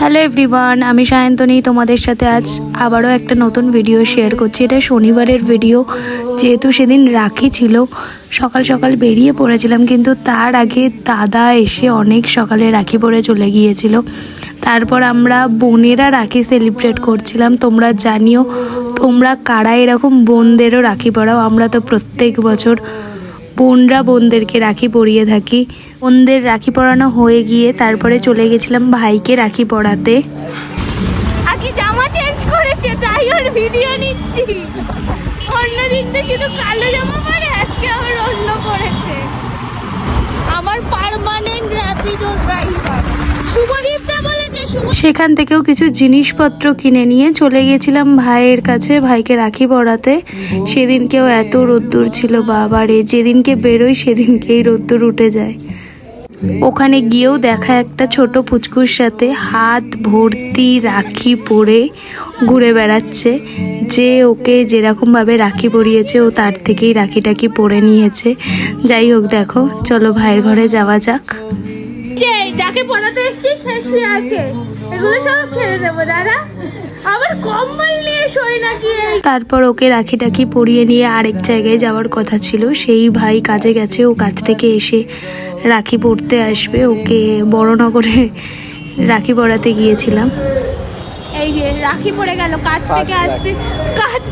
Hello everyone, আমি সায়ন্তনী তোমাদের সাথে আজ আবারও একটা নতুন ভিডিও শেয়ার করছি। এটা শনিবারের ভিডিও, যেহেতু সেদিন রাখি ছিল। সকাল সকাল বেরিয়ে পড়েছিলাম, কিন্তু তার আগে দাদা এসে অনেক সকালে রাখি পরে চলে গিয়েছিল। তারপর আমরা বোনেরা রাখি সেলিব্রেট করছিলাম। তোমরা জানিও তোমরা কারা এরকম বোনদেরও রাখি পরাও। আমরা তো প্রত্যেক বছর বোনরা বোনদেরকে রাখি পরিয়ে থাকি। বোনদের রাখি পরানো হয়ে গিয়ে তারপরে চলে গেছিলাম ভাইকে রাখি পরাতে। আজকে জামা চেঞ্জ করেছে, তাই ওর ভিডিও নিচ্ছি। অন্যদিন তো শুধু কালো জামা পরে, আজকে আবার অন্য পরেছে। আমার পার্মানেন্ট র্যাপিডো ড্রাইভার শুভদীপটা বলেছে। সেখান থেকেও কিছু জিনিসপত্র কিনে নিয়ে চলে গেছিলাম ভাইয়ের কাছে, ভাইকে রাখি পরাতে। সেদিনকেও এত রোদ্দুর ছিল বাবারে, যেদিনকে বেরোই সেদিনকেই রোদ্দুর উঠে যায়। ওখানে গিয়েও দেখা একটা ছোট পুচকুর সাথে হাত ভর্তি রাখি পরে ঘুরে বেড়াচ্ছে। যে ওকে যেরকমভাবে রাখি পরিয়েছে ও তার থেকেই রাখি টাকি পরে নিয়েছে। যাই হোক, দেখো চলো ভাইয়ের ঘরে যাওয়া যাক। যাকে পড়াতে এসেছিস সে আছে, এগুলো সব ছেড়ে দেবো দাদা। আবার কম্বল নিয়ে শোয় নাকি। তারপর ওকে রাখি টাকি পরিয়ে নিয়ে আরেক জায়গায় যাওয়ার কথা ছিল। সেই ভাই কাজে গেছে, ও কাজ থেকে এসে রাখি পরতে আসবে। ওকে বড়নগরে রাখি পরাতে গিয়েছিলাম। এই যে রাখি পড়ে গেল, কাজ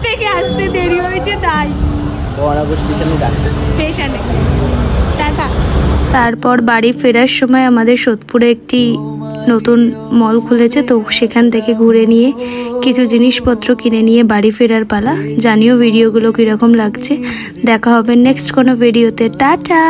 থেকে আসতে দেরি হয়েছে, তাই স্টেশনে। টাটা। তারপর বাড়ি ফেরার সময় আমাদের সোদপুরে একটি নতুন মল খুলেছে, তো সেখান থেকে ঘুরে নিয়ে কিছু জিনিসপত্র কিনে নিয়ে বাড়ি ফেরার পালা। জানিও ভিডিওগুলো কীরকম লাগছে। দেখা হবে নেক্সট কোনো ভিডিওতে। টাটা।